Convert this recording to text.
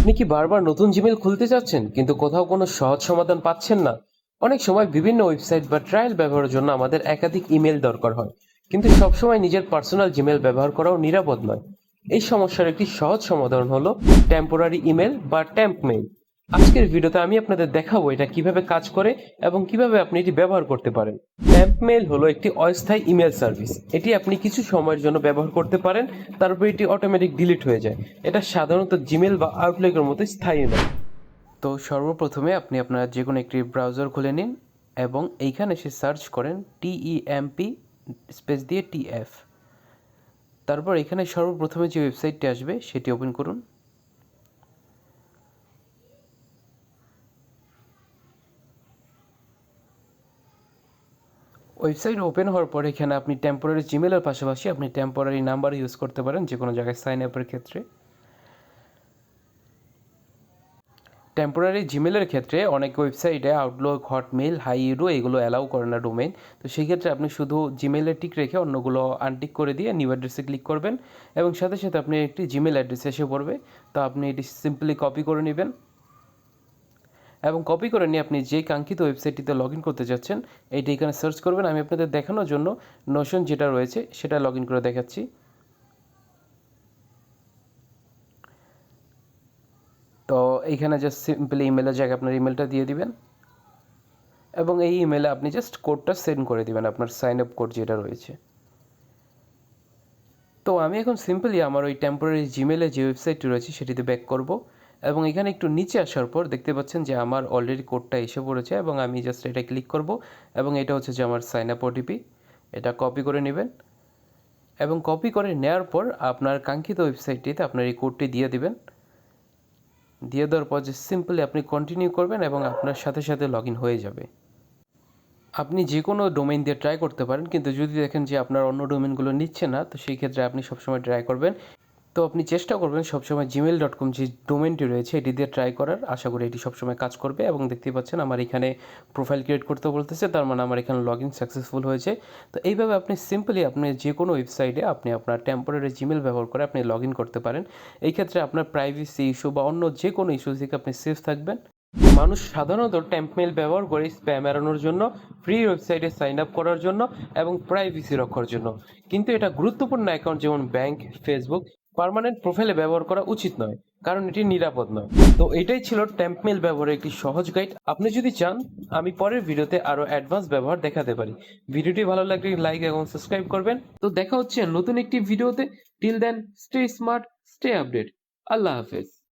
আপনি কি বারবার নতুন জিমেল খুলতে চাচ্ছেন কিন্তু কোথাও কোনো সহজ সমাধান পাচ্ছেন না? অনেক সময় বিভিন্ন ওয়েবসাইট বা ট্রায়াল ব্যবহারের জন্য আমাদের একাধিক ইমেল দরকার হয়, কিন্তু সবসময় নিজের পার্সোনাল জিমেল ব্যবহার করাও নিরাপদ নয়। এই সমস্যার একটি সহজ সমাধান হলো টেম্পোরারি ইমেল বা ট্যাম্প মেইল। আজকের ভিডিওতে আমি আপনাদের দেখাবো এটা কিভাবে কাজ করে এবং কিভাবে আপনি এটি ব্যবহার করতে পারেন। ট্যাম্প মেইল হলো একটি অস্থায়ী ইমেল সার্ভিস। এটি আপনি কিছু সময়ের জন্য ব্যবহার করতে পারেন, তারপর এটি অটোমেটিক ডিলিট হয়ে যায়। এটা সাধারণত জিমেল বা আউটলুকের মতো স্থায়ী নয়। তো সর্বপ্রথমে আপনি আপনার যে কোনো একটি ব্রাউজার খুলে নিন এবং এইখানে এসে সার্চ করেন TEMP স্পেস দিয়ে TF। তারপর এখানে সর্বপ্রথমে যে ওয়েবসাইটটি আসবে সেটি ওপেন করুন। ওয়েবসাইট ওপেন হওয়ার পর এখানে আপনি টেম্পোরারি জিমেলের পাশাপাশি আপনি টেম্পোরারি নাম্বার ইউজ করতে পারেন যে কোনো জায়গায় সাইন আপের ক্ষেত্রে। টেম্পোরারি জিমেলের ক্ষেত্রে অনেক ওয়েবসাইটে আউটলুক, হটমেইল, হাইরো এগুলো অ্যালাউ করে না ডোমেইন। তো সেই ক্ষেত্রে আপনি শুধু জিমেলে টিক রেখে অন্যগুলো আনটিক করে দিয়ে নিউ অ্যাড্রেসে ক্লিক করবেন এবং সাথে সাথে আপনি একটি জিমেল অ্যাড্রেস এসে পড়বে। তো আপনি এটি সিম্পলি কপি করে নেবেন এবং কপি করে নিয়ে আপনি যে কাঙ্ক্ষিত ওয়েবসাইটটিতে লগ ইন করতে যাচ্ছেন এইটি এখানে সার্চ করবেন। আমি আপনাদের দেখানোর জন্য নোশন যেটা রয়েছে সেটা লগ ইন করে দেখাচ্ছি। তো এইখানে জাস্ট সিম্পলি ইমেলের জায়গায় আপনার ইমেলটা দিয়ে দিবেন এবং এই ইমেলে আপনি জাস্ট কোডটা সেন্ড করে দিবেন, আপনার সাইন আপ কোড যেটা রয়েছে। তো আমি এখন সিম্পলি আমার ওই টেম্পোরারি জিমেলে যে ওয়েবসাইটটি রয়েছে সেটিতে ব্যাক করব এবং এখানে একটু নিচে আসার পর দেখতে পাচ্ছেন যে আমার অলরেডি কোডটা এসে পড়েছে এবং আমি জাস্ট এটা ক্লিক করব এবং এটা হচ্ছে যে আমার সাইন আপ ওটিপি। এটা কপি করে নেবেন এবং কপি করে নেওয়ার পর আপনার কাঙ্ক্ষিত ওয়েবসাইটটিতে আপনার এই কোডটি দিয়ে দিবেন। দিয়ে দেওয়ার পর যে সিম্পলি আপনি কন্টিনিউ করবেন এবং আপনার সাথে সাথে লগ ইন হয়ে যাবে। আপনি যে কোনো ডোমেইন দিয়ে ট্রাই করতে পারেন, কিন্তু যদি দেখেন যে আপনার অন্য ডোমেইনগুলো নিচ্ছে না, তো সেই ক্ষেত্রে আপনি সবসময় ট্রাই করবেন। তো আপনি চেষ্টা করবেন সবসময় gmail.com যে ডোমেইনটি রয়েছে এটি দিয়ে ট্রাই করার। আশা করি এটি সবসময় কাজ করবে এবং দেখতেই পাচ্ছেন আমার এখানে প্রোফাইল ক্রিয়েট করতে বলতেছে, তার মানে আমার এখানে লগ ইন সাকসেসফুল হয়েছে। তো এইভাবে আপনি সিম্পলি আপনি যে কোনো ওয়েবসাইটে আপনি আপনার টেম্পোরারি জিমেল ব্যবহার করে আপনি লগ ইন করতে পারেন। এই ক্ষেত্রে আপনার প্রাইভেসি ইস্যু বা অন্য যে কোনো ইস্যু থেকে আপনি সেফ থাকবেন। মানুষ সাধারণত ট্যাম্প মেইল ব্যবহার করে স্প্যাম এড়ানোর জন্য, ফ্রি ওয়েবসাইটে সাইন আপ করার জন্য এবং প্রাইভেসি রক্ষার জন্য। কিন্তু এটা গুরুত্বপূর্ণ অ্যাকাউন্ট যেমন ব্যাংক, ফেসবুক, পার্মানেন্ট প্রোফাইলে ব্যবহার করা উচিত নয়, কারণ এটি নিরাপদ নয়। তো এটাই ছিল ট্যাম্প মেইল ব্যবহারের একটি সহজ গাইড। আপনি যদি চান আমি পরের ভিডিওতে আরো অ্যাডভান্স ব্যবহার দেখাতে পারি। ভিডিওটি ভালো লাগলে লাইক এবং সাবস্ক্রাইব করবেন। তো দেখা হচ্ছে নতুন একটি ভিডিওতে। Till then stay smart, stay updated. আল্লাহ হাফেজ।